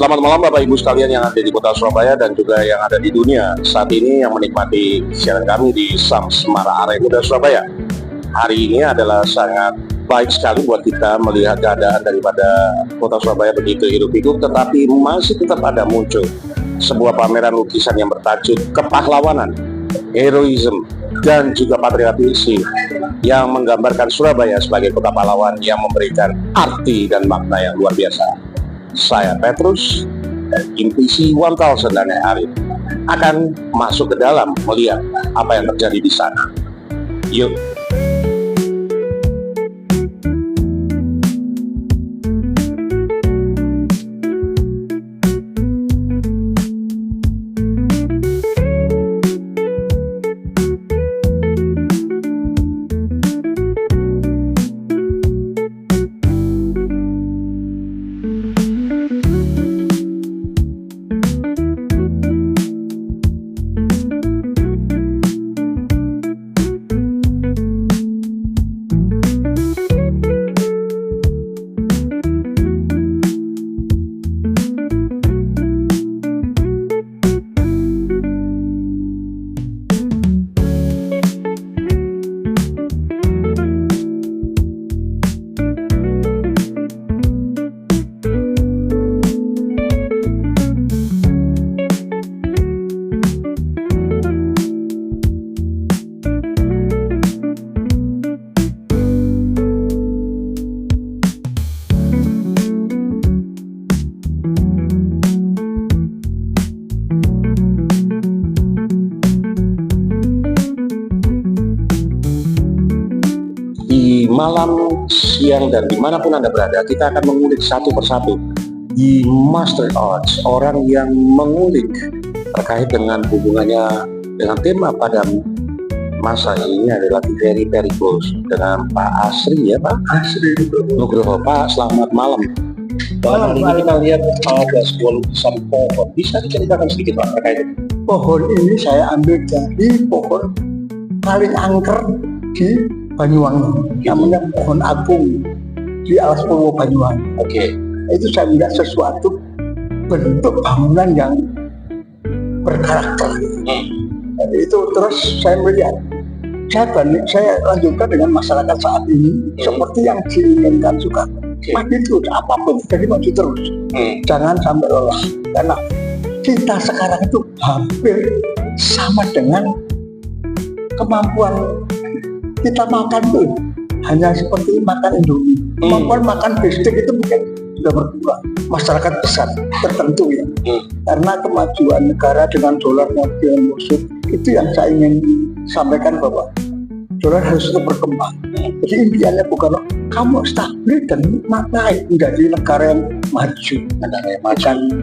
Selamat malam Bapak Ibu sekalian yang ada di kota Surabaya dan juga yang ada di dunia saat ini yang menikmati siaran kami di Samsmara Arek Muda Surabaya. Hari ini adalah sangat baik sekali buat kita melihat keadaan daripada kota Surabaya begitu hiruk-pikuk, tetapi masih tetap ada muncul sebuah pameran lukisan yang bertajuk kepahlawanan, heroism, dan juga patriotisme yang menggambarkan Surabaya sebagai kota pahlawan yang memberikan arti dan makna yang luar biasa. Saya Petrus dan Impisi 1000 dan Arif akan masuk ke dalam melihat apa yang terjadi di sana. Yuk. Di malam, siang, dan dimanapun Anda berada, kita akan mengulik satu persatu di Master Arts, orang yang mengulik terkait dengan hubungannya dengan tema pada masa ini adalah very close dengan Pak Asri ya Pak Asri Nugroho. Pak, selamat malam. Hari ini kita lihat ada sebuah lukisan pohon. Bisa diceritakan sedikit Pak terkait itu? Pohon ini saya ambil dari pohon paling angker di Banyuwangi, namanya pohon agung di Alas Purwo Banyuwangi. Oke. Itu saya melihat sesuatu bentuk bangunan yang berkarakter. Jadi itu terus saya melihat, saya lanjutkan dengan masyarakat saat ini seperti yang diinginkan Soekarno. Maju terus, apapun jadi maju terus. Jangan sampai lelah, karena kita sekarang itu hampir sama dengan kemampuan kita makan tuh hanya seperti makan Indomie. Kemampuan makan bestek itu mungkin sudah berkurang. Masyarakat besar tertentu ya. Karena kemajuan negara dengan dolar yang musuh itu yang saya ingin sampaikan bahwa dolar harus tetap berkembang. Jadi impiannya bukan kamu stabil dan naik menjadi negara yang maju,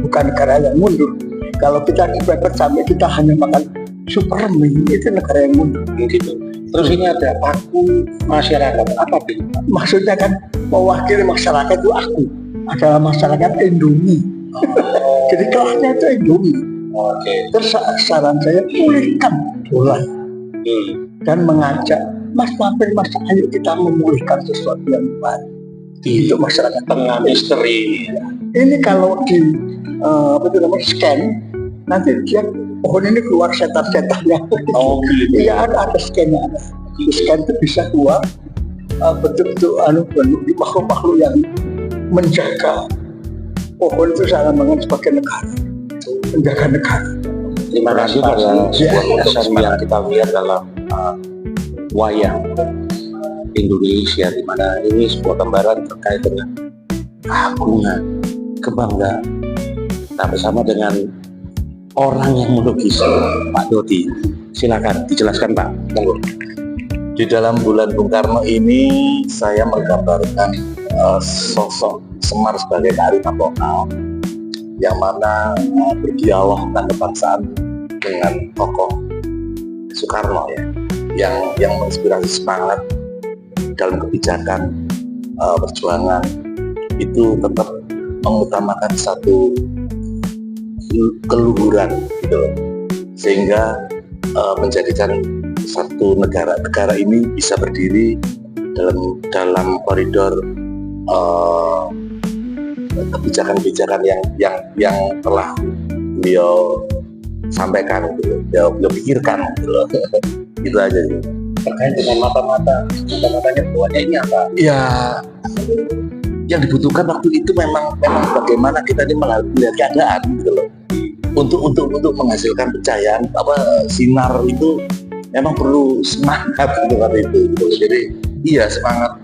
bukan negara yang mundur. Kalau kita dipepet sampai kita hanya makan super mie, itu negara yang mundur. Gitu. Terus ini ada aku masyarakat, apa itu? Maksudnya kan mewakili masyarakat itu aku adalah masyarakat Indomie. Jadi kelasnya itu Indomie. Oke. Terus saran saya pulihkan dolar dan mengajak Mas mampir Mas, ayo kita memulihkan sesuatu yang baru untuk masyarakat Tengah misteri. ini. Kalau di scan nanti dia pohon ini keluar setar-setarnya. Oh gitu. Iya, ada scan-nya. Di scan itu bisa keluar bentuk-bentuk makhluk-makhluk yang menjaga pohon itu sangat banget sebagai negara, menjaga negara. Terima kasih pada sebuah lukisan yang kita lihat dalam wayang Indonesia, di mana ini sebuah gambaran terkait dengan keagungan, kebanggaan. Nah, bersama dengan orang yang melukis, Pak Dodi. Silakan dijelaskan Pak. Monggo. Di dalam bulan Bung Karno ini saya menggambarkan sosok Semar sebagai kearifan lokal yang mana berdialog dan kebangsaan dengan tokoh Soekarno ya, yang menginspirasi semangat dalam kebijakan perjuangan itu tetap mengutamakan satu keluhuran gitu, sehingga menjadikan satu negara ini bisa berdiri dalam koridor kebijakan-kebijakan yang telah beliau sampaikan gitu, beliau pikirkan gitu loh. Gitu aja sih. Terkait dengan mata-matanya buatnya ini apa? Ya, yang dibutuhkan waktu itu memang bagaimana kita ini melihat keadaan gitu loh. Untuk menghasilkan pencahayaan sinar itu memang perlu semangat gitu kan itu. Gitu. Jadi iya semangat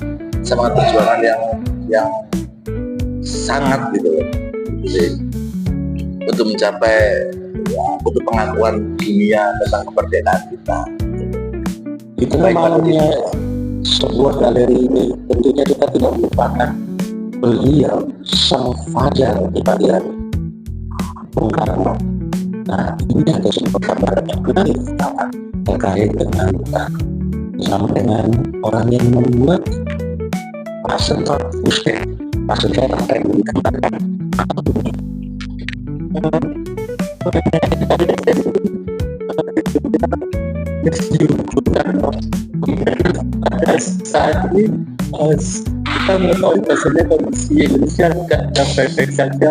perjuangan yang sangat gitu loh. Jadi, untuk mencapai untuk pengakuan dunia tentang kemerdekaan kita. Itu malamnya sebuah galeri ini tentunya kita tidak melupakan beliau sang fajar di pagi hari, Bung Karno. Nah, ini ada sebuah kabar yang menarik terkait dengan bersama dengan orang yang membuat pasentor Pusket, pasentor apa yang dikembangkan pada saat ini kita mengetahui bahasanya kondisi Indonesia tidak baik-baik saja,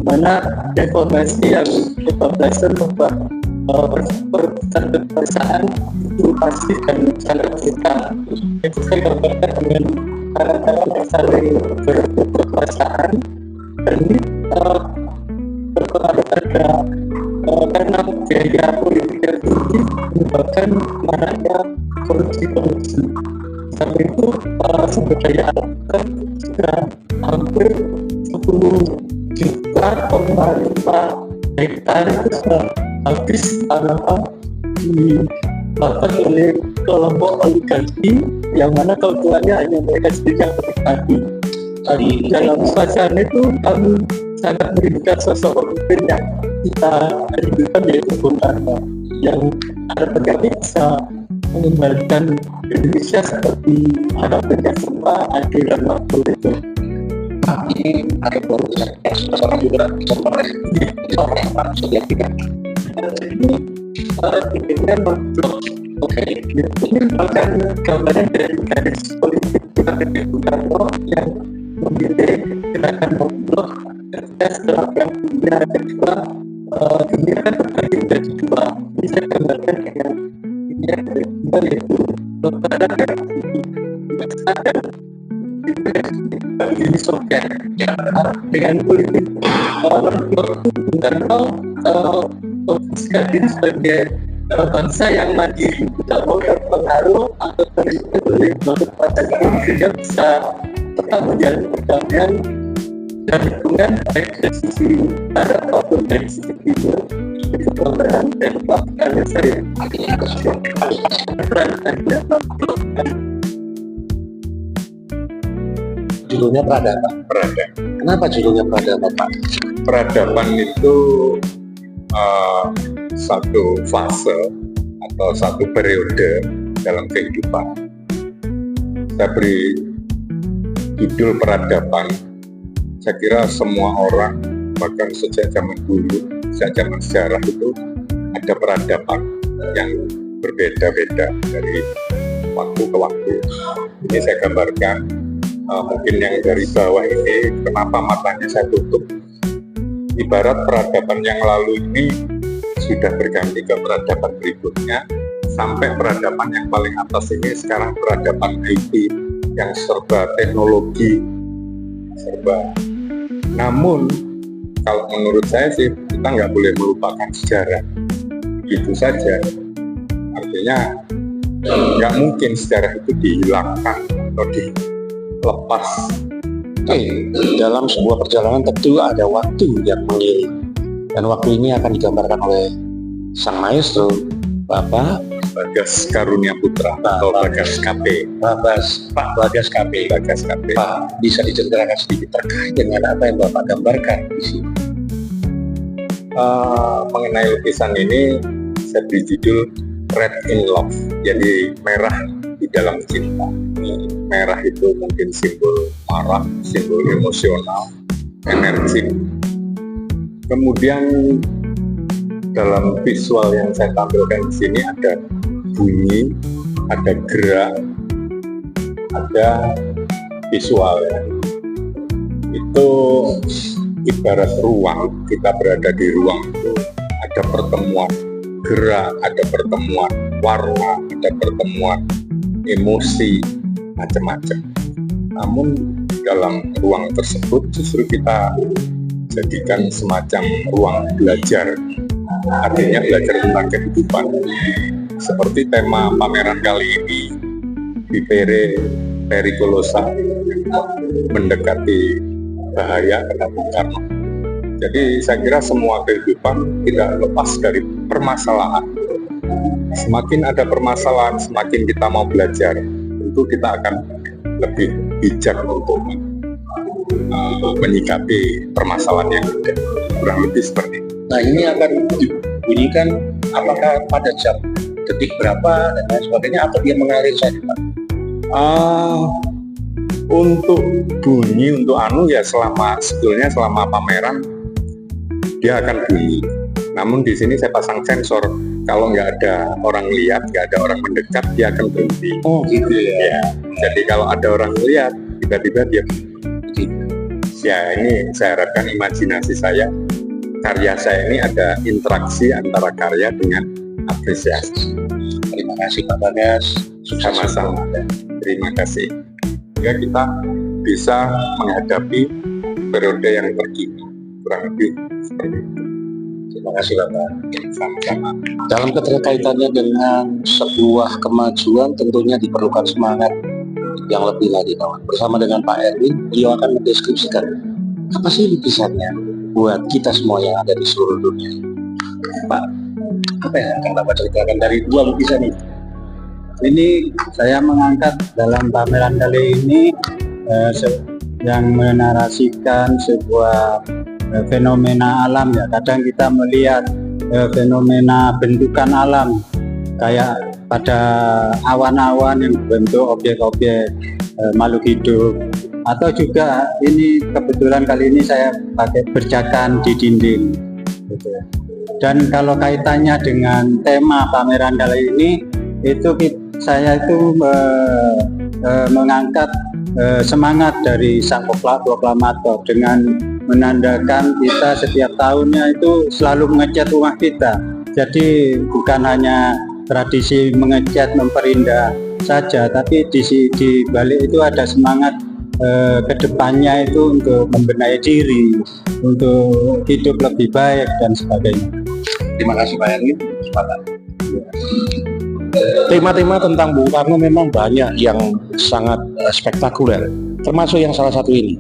mana reformasi yang kebablasan membuat perusahaan itu pasti dan sangat besar. Itu saya gambarkan dengan cara-cara yang saling berkekuasaan dan ini berpengaruh pada karena biaya politik yang tinggi menyebabkan maraknya korupsi. Sampai itu sumber daya alam sudah hampir 10 juta hektar itu sudah habis tanaman dilakukan oleh kelompok oligarki yang mana keuntungannya hanya mereka sendiri yang menikmati. Dalam suasana itu kami sangat merindukan sosok pemimpin yang kita rindukan, yaitu Bung Karno, yang harapan kami bisa mengembalikan Indonesia seperti harapannya semua adil dan makmur itu. ini ada perusahaan seorang juga orang yang harus dilakukan. Ini tipenya memblok. Oke, ini merupakan gambaran dari garis politik Bung Karno yang memilih gerakan memblok ketika setelah Perang Dunia Kedua. Dunia kan terbagi menjadi dua. Ini saya gambarkan dengan dunia kedua, yaitu Barat dan Uni Soviet. Dengan politik memblok Bung Karno posisikan diri sebagai bangsa yang mandiri, tidak mau terpengaruh atau terikat oleh kekuatan asing, sehingga bisa tetap menjalin perdamaian dan hubungan baik dari sisi barat maupun dari sisi timur. Itu gambaran dan pelakuannya saya. Artinya judulnya peradaban. Kenapa judulnya peradaban, Pak? Peradaban itu satu fase atau satu periode dalam kehidupan. Saya beri judul peradaban. Saya kira semua orang, bahkan sejak zaman dulu, sejak zaman sejarah itu ada peradaban yang berbeda-beda dari waktu ke waktu. Ini saya gambarkan, mungkin yang dari bawah ini, kenapa matanya saya tutup. Ibarat peradaban yang lalu ini sudah berganti ke peradaban berikutnya, sampai peradaban yang paling atas ini sekarang peradaban IT yang serba teknologi, serba. Namun kalau menurut saya sih kita nggak boleh melupakan sejarah, itu saja. Artinya nggak mungkin sejarah itu dihilangkan atau dilepas. Oke, dalam sebuah perjalanan tentu ada waktu yang mengiring, dan waktu ini akan digambarkan oleh sang maestro Bapak Bagas Karunia Putra atau Bagas KP. Pak Bagas KP. Pak, bisa diceritakan sedikit terkait dengan apa yang Bapak gambarkan di sini? Mengenai lukisan ini saya beri judul Red in Love, jadi merah di dalam cinta. Merah itu mungkin simbol marah, simbol emosional, energi. Kemudian dalam visual yang saya tampilkan di sini ada bunyi, ada gerak, ada visual. Ya. itu ibarat ruang, kita berada di ruang itu ada pertemuan gerak, ada pertemuan warna, ada pertemuan emosi, macam-macam. Namun dalam ruang tersebut justru kita jadikan semacam ruang belajar, artinya belajar tentang kehidupan. Seperti tema pameran kali ini, Vivere Pericolosa, mendekati bahaya, kata Bung Karno. Jadi saya kira semua kehidupan tidak lepas dari permasalahan. Semakin ada permasalahan, semakin kita mau belajar, tentu kita akan lebih bijak untuk menyikapi permasalahan yang ada. Kurang lebih seperti itu. Nah, ini akan dibunyikan apakah pada jam detik berapa dan lain sebagainya, atau dia mengalir saja, Pak? Untuk bunyi, untuk ya sebetulnya selama pameran dia akan bunyi. Namun di sini saya pasang sensor, kalau nggak ada orang lihat, nggak ada orang mendekat, dia akan berhenti. Oh gitu ya. Jadi kalau ada orang lihat, tiba-tiba dia berhenti. Ya ini saya harapkan imajinasi saya, karya saya ini ada interaksi antara karya dengan apresiasi. Terima kasih Pak Bagas. Sama-sama. Terima kasih. Ya kita bisa menghadapi periode yang terkini. Kurang lebih seperti itu. Terima kasih Bapak. Sama-sama. Dalam keterkaitannya dengan sebuah kemajuan tentunya diperlukan semangat yang lebih lagi, kawan. Bersama dengan Pak Erwin, beliau akan mendeskripsikan apa sih lukisannya buat kita semua yang ada di seluruh dunia. Pak, apa yang akan Bapak ceritakan dari dua lukisan ini? Ini saya mengangkat dalam pameran kali ini yang menarasikan sebuah fenomena alam ya. Kadang kita melihat fenomena bentukan alam kayak pada awan-awan yang berbentuk objek-objek makhluk hidup, atau juga ini kebetulan kali ini saya pakai berjakan di dinding gitu. Dan kalau kaitannya dengan tema pameran kali ini itu saya itu mengangkat semangat dari sang proklamator dengan menandakan kita setiap tahunnya itu selalu mengecat rumah kita. Jadi bukan hanya tradisi mengecat memperindah saja, tapi di balik itu ada semangat kedepannya itu untuk membenahi diri, untuk hidup lebih baik dan sebagainya. Terima kasih Pak Erwin. Tema-tema tentang Bung Karno memang banyak yang sangat spektakuler, termasuk yang salah satu ini.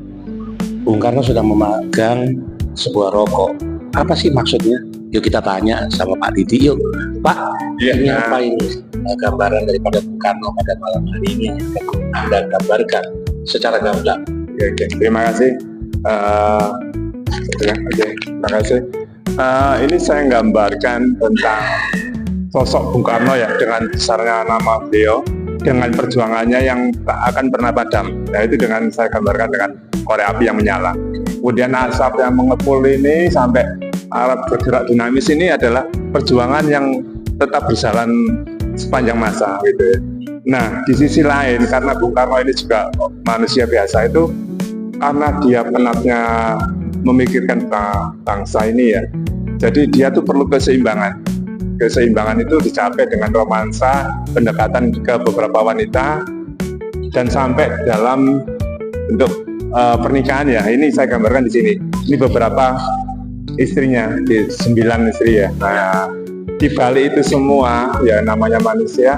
Bung Karno sedang memegang sebuah rokok. Apa sih maksudnya? Yuk kita tanya sama Pak Didi. Yuk Pak, ini apa ini? Gambaran daripada Bung Karno pada malam hari ini yang akan Anda gambarkan secara gamblang. Oke. Terima kasih. Terima kasih. Ini saya gambarkan tentang sosok Bung Karno ya, dengan besarnya nama beliau, dengan perjuangannya yang tak akan pernah padam. Nah itu dengan saya gambarkan dengan korek api yang menyala. Kemudian asap yang mengepul ini sampai alat bergerak dinamis ini adalah perjuangan yang tetap berjalan sepanjang masa gitu ya. Nah di sisi lain, karena Bung Karno ini juga manusia biasa, itu karena dia penatnya memikirkan bangsa ini ya, jadi dia tuh perlu keseimbangan. Keseimbangan itu dicapai dengan romansa, pendekatan ke beberapa wanita, dan sampai dalam bentuk pernikahan ya. Ini saya gambarkan di sini. Ini beberapa istrinya, 9 istri ya. Nah, di balik itu semua ya namanya manusia,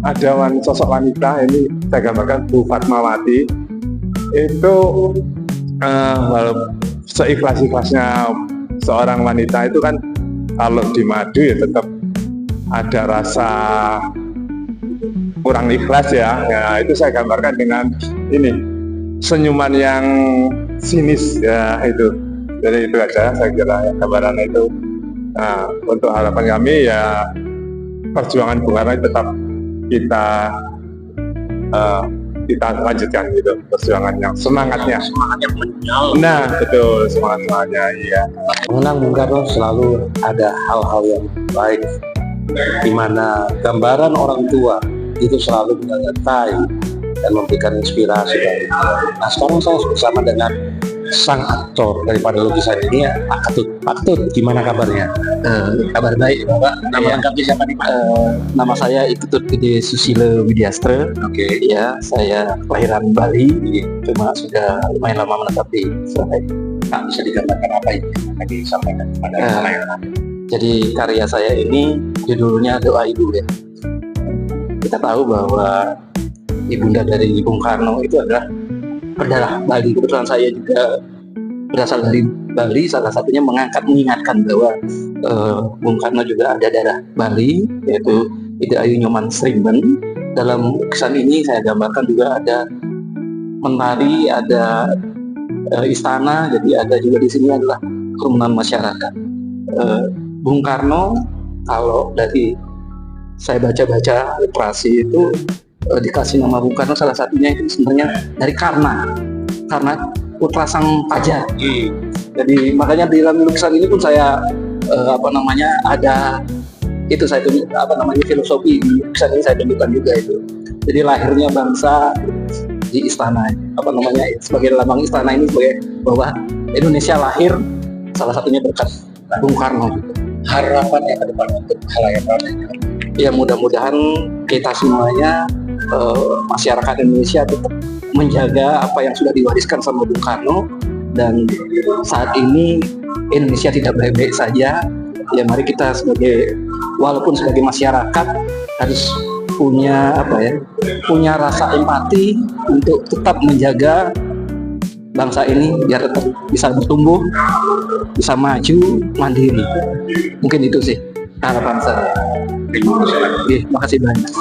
ada sosok wanita. Ini saya gambarkan Bu Fatmawati. Itu walaupun seikhlas-ikhlasnya seorang wanita itu kan, kalau di madu ya tetap ada rasa kurang ikhlas ya. Ya itu saya gambarkan dengan ini senyuman yang sinis ya itu. Jadi itu aja saya kira ya, gambarannya itu. Nah untuk harapan kami ya perjuangan Bung Karno tetap kita lanjutkan gitu, perjuangan yang semangatnya menyala. Nah betul, semangatnya iya. Mengenang Bung Karno selalu ada hal-hal yang baik, di mana gambaran orang tua itu selalu menyertai dan memberikan inspirasi. Nah sekarang saya bersama dengan sang aktor daripada lukisan ini, Pak Ketut, gimana kabarnya? Kabar baik Bapak. Nama lengkapnya siapa nih Pak? Nama saya Ketut Gede Susilo Widyastra. Oke. Ya, saya kelahiran Bali, cuma sudah lumayan lama menetap di Surabaya. Pak, bisa digambarkan apa ini yang tadi disampaikan kepada halayak? Jadi karya saya ini judulnya Doa Ibu ya. Kita tahu bahwa ibunda dari Bung Karno itu adalah berdarah Bali. Kebetulan saya juga berasal dari Bali, salah satunya mengingatkan bahwa Bung Karno juga ada darah Bali, yaitu Ide Ayu Nyoman Srimben. Dalam lukisan ini saya gambarkan juga ada mentari, ada istana, jadi ada juga di sini adalah kerumunan masyarakat. Bung Karno, kalau dari saya baca-baca literasi itu dikasih nama Bung Karno salah satunya itu sebenarnya dari karena putra sang pajar. Jadi makanya di dalam lukisan ini pun saya ada itu saya tulis filosofi di lukisan ini saya tunjukkan juga itu. Jadi lahirnya bangsa di istana, sebagai lambang istana ini sebagai bahwa Indonesia lahir salah satunya berkat Bung Karno. Harapannya ke depan untuk halayak ramai. Ya mudah-mudahan kita semuanya masyarakat Indonesia tetap menjaga apa yang sudah diwariskan sama Bung Karno, dan saat ini Indonesia tidak baik-baik saja. Ya mari kita walaupun sebagai masyarakat harus punya rasa empati untuk tetap menjaga bangsa ini biar tetap bisa bertumbuh, bisa maju, mandiri. Mungkin itu sih harapan saya. Terima kasih banyak.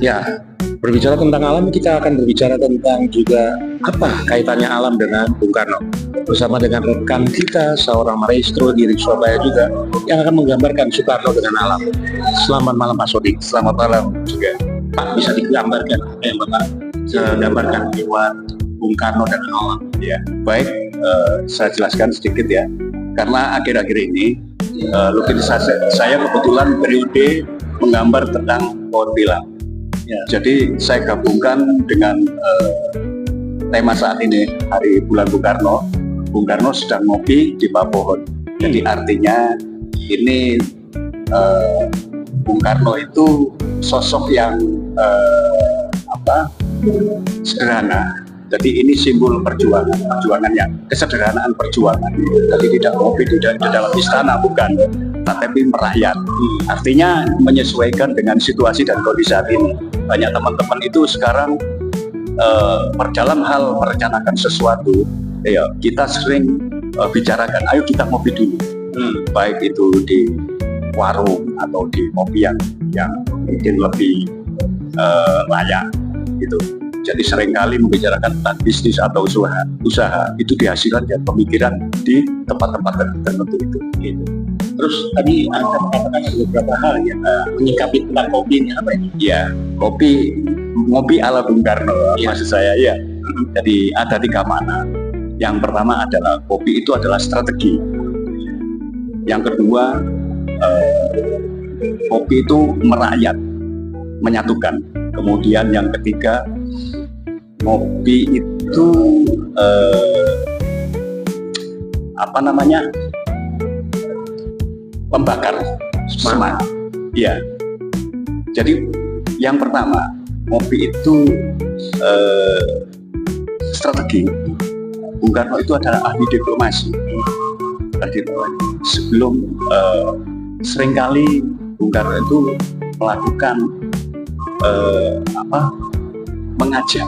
Ya, berbicara tentang alam, kita akan berbicara tentang juga apa kaitannya alam dengan Bung Karno. Bersama dengan rekan kita, seorang maestro di Surabaya juga, yang akan menggambarkan Soekarno dengan alam. Selamat malam Pak Sodik. Selamat malam juga. Pak, bisa digambarkan apa yang Bapak gambarkan lewat Bung Karno dan alam? Ya, baik, saya jelaskan sedikit ya. Karena akhir-akhir ini lukisan saya kebetulan periode menggambar tentang pohon pilang. Ya. Jadi saya gabungkan dengan tema saat ini, hari bulan Bung Karno. Bung Karno sedang ngopi di bawah pohon. Jadi artinya ini Bung Karno itu sosok yang sederhana. Jadi ini simbol perjuangan yang kesederhanaan perjuangan. Jadi tidak ngopi di dalam istana, bukan, tapi merakyat. Artinya menyesuaikan dengan situasi dan kondisi saat ini. Banyak teman-teman itu sekarang dalam hal merencanakan sesuatu, ya kita sering bicarakan, ayo kita ngopi dulu. Baik itu di warung atau di kopi yang mungkin lebih layak gitu. Jadi seringkali membicarakan tentang bisnis atau usaha itu dihasilkan dari pemikiran di tempat-tempat tertentu itu. Gitu. Terus tadi Anda mengatakan beberapa hal yang menyikapi tentang kopi ini apa ini? Ya, ngopi ala Bung Karno, maksud saya ya. Jadi ada 3 makna. Yang pertama adalah kopi itu adalah strategi. Yang kedua, kopi itu merakyat, menyatukan. Kemudian yang ketiga, ngopi itu pembakar semangat. Iya. Jadi yang pertama, ngopi itu strategi. Bung Karno itu adalah ahli diplomasi. Sebelum seringkali Bung Karno itu melakukan mengajak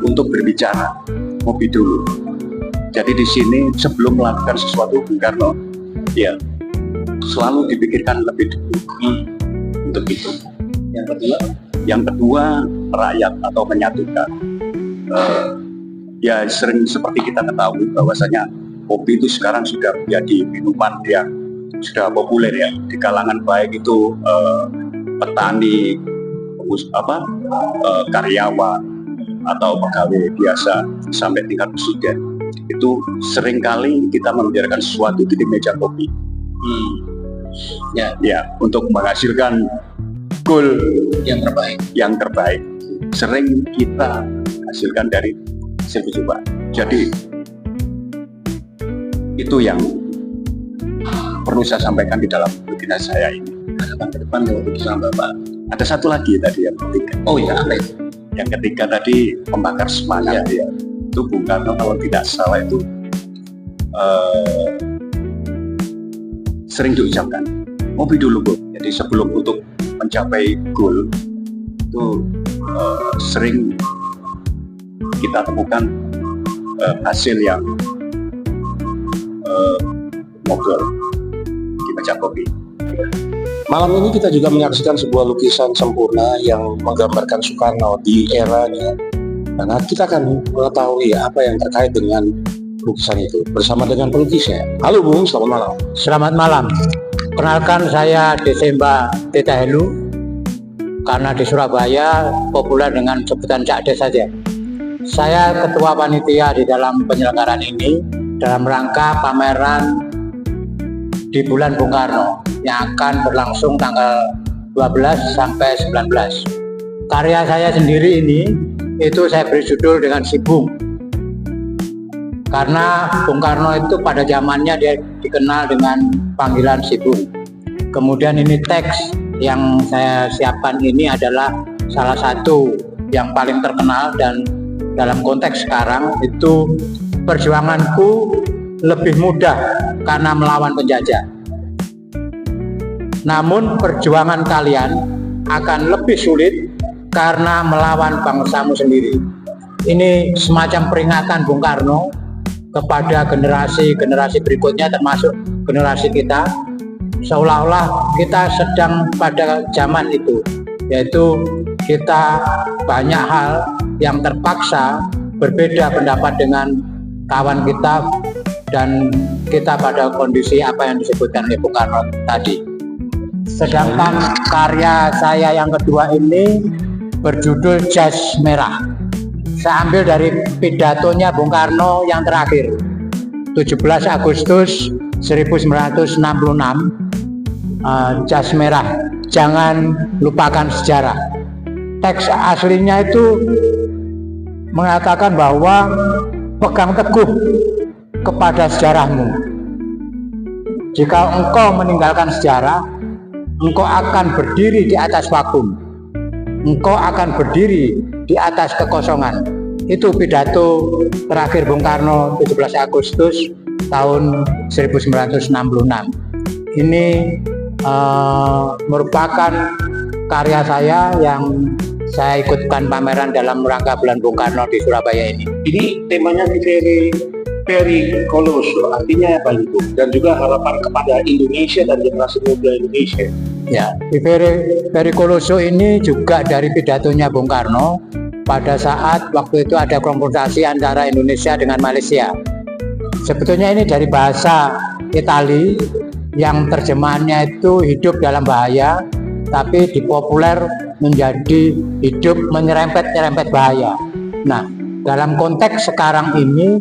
untuk berbicara, ngopi dulu. Jadi di sini sebelum melakukan sesuatu Bung Karno, ya selalu dipikirkan lebih dulu untuk itu. Yang kedua rakyat atau menyatukan. Ya sering seperti kita ketahui bahwasanya kopi itu sekarang sudah menjadi minuman yang sudah populer ya di kalangan baik itu petani, karyawan atau pegawai biasa sampai tingkat presiden. Itu seringkali kita membicarakan sesuatu di meja kopi. Ya, untuk menghasilkan goal yang terbaik. sering kita hasilkan dari hasil percobaan. Jadi itu yang perlu saya sampaikan di dalam webinar saya ini. Harapan ke depan untuk bersama Bapak. Ada satu lagi tadi yang ketiga. Oh ya, apa itu? Yang ketiga tadi pembakar semangat ya. Itu Bung Karno kalau tidak salah itu sering diucapkan ngopi dulu Bu. Jadi sebelum untuk mencapai goal itu sering kita temukan hasil yang ngobrol di meja kopi. Malam ini kita juga menyaksikan sebuah lukisan sempurna yang menggambarkan Soekarno di eranya. Karena kita akan mengetahui apa yang terkait dengan lukisan itu bersama dengan pelukisnya. Halo Bung, selamat malam. Selamat malam. Kenalkan saya Desemba Teta Helu. Karena di Surabaya populer dengan sebutan Cak Des saja. Saya ketua panitia di dalam penyelenggaraan ini dalam rangka pameran di bulan Bung Karno yang akan berlangsung tanggal 12 sampai 19. Karya saya sendiri ini itu saya beri judul dengan Si Bung. Karena Bung Karno itu pada zamannya dia dikenal dengan panggilan Si Bung. Kemudian ini teks yang saya siapkan ini adalah salah satu yang paling terkenal dan dalam konteks sekarang itu perjuanganku lebih mudah karena melawan penjajah. Namun perjuangan kalian akan lebih sulit karena melawan bangsamu sendiri. Ini semacam peringatan Bung Karno kepada generasi-generasi berikutnya termasuk generasi kita, seolah-olah kita sedang pada zaman itu, yaitu kita banyak hal yang terpaksa berbeda pendapat dengan kawan kita dan kita pada kondisi apa yang disebutkan oleh Bung Karno tadi. Sedangkan karya saya yang kedua ini berjudul Jas Merah. Saya ambil dari pidatonya Bung Karno yang terakhir 17 Agustus 1966, Jas Merah, jangan lupakan sejarah. Teks aslinya itu mengatakan bahwa pegang teguh kepada sejarahmu. Jika engkau meninggalkan sejarah, engkau akan berdiri di atas vakum. Engkau akan berdiri di atas kekosongan. Itu pidato terakhir Bung Karno 17 Agustus tahun 1966. Ini merupakan karya saya yang saya ikutkan pameran dalam rangka bulan Bung Karno di Surabaya ini. Ini temanya Vivere Colosso, artinya apa itu? Dan juga harapan kepada Indonesia dan generasi muda Indonesia. Ya, Vivere Colosso ini juga dari pidatonya Bung Karno pada saat waktu itu ada konfrontasi antara Indonesia dengan Malaysia. Sebetulnya ini dari bahasa Itali yang terjemahannya itu hidup dalam bahaya, tapi dipopuler menjadi hidup menyerempet-nyerempet bahaya. Nah, dalam konteks sekarang ini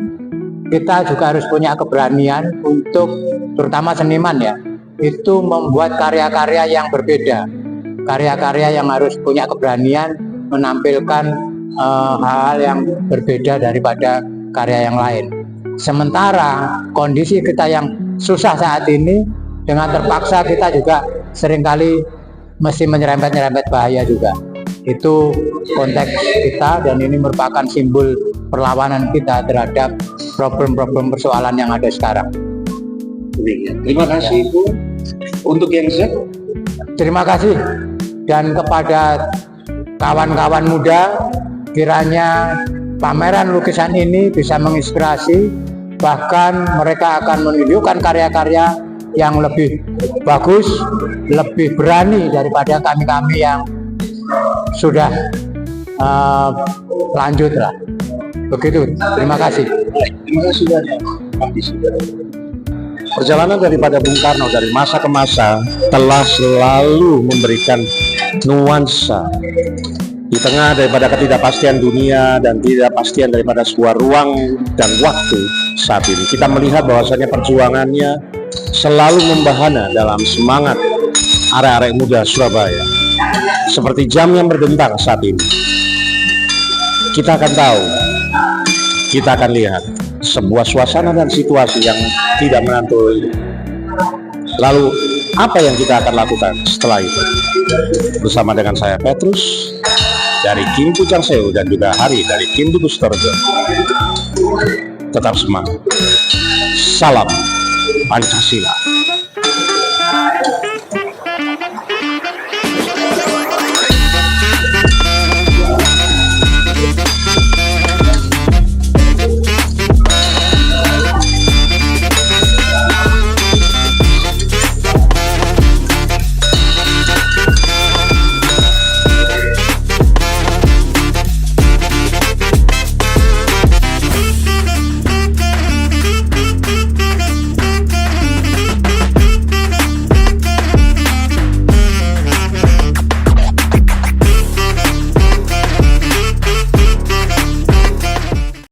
kita juga harus punya keberanian untuk, terutama seniman ya, itu membuat karya-karya yang berbeda, karya-karya yang harus punya keberanian menampilkan hal-hal yang berbeda daripada karya yang lain. Sementara kondisi kita yang susah saat ini, dengan terpaksa kita juga seringkali mesti menyerempet-nyerempet bahaya juga. Itu konteks kita dan ini merupakan simbol perlawanan kita terhadap problem-problem persoalan yang ada sekarang. Terima kasih Bu untuk yang Z. Terima kasih, dan kepada kawan-kawan muda, kiranya pameran lukisan ini bisa menginspirasi, bahkan mereka akan menunjukkan karya-karya yang lebih bagus, lebih berani daripada kami-kami yang sudah lanjut lah. Begitu, terima kasih. Terima kasih banyak. Perjalanan daripada Bung Karno dari masa ke masa telah selalu memberikan nuansa di tengah daripada ketidakpastian dunia dan ketidakpastian daripada sebuah ruang dan waktu saat ini. Kita melihat bahwasanya perjuangannya selalu membahana dalam semangat arek-arek muda Surabaya. seperti jam yang berdentang saat ini. Kita akan tahu, kita akan lihat sebuah suasana dan situasi yang tidak menantui. Lalu apa yang kita akan lakukan setelah itu? Bersama dengan saya Petrus dari Kim Pucang Seu dan juga Hari dari Kim Dukus Torjo. Tetap semangat. Salam Pancasila.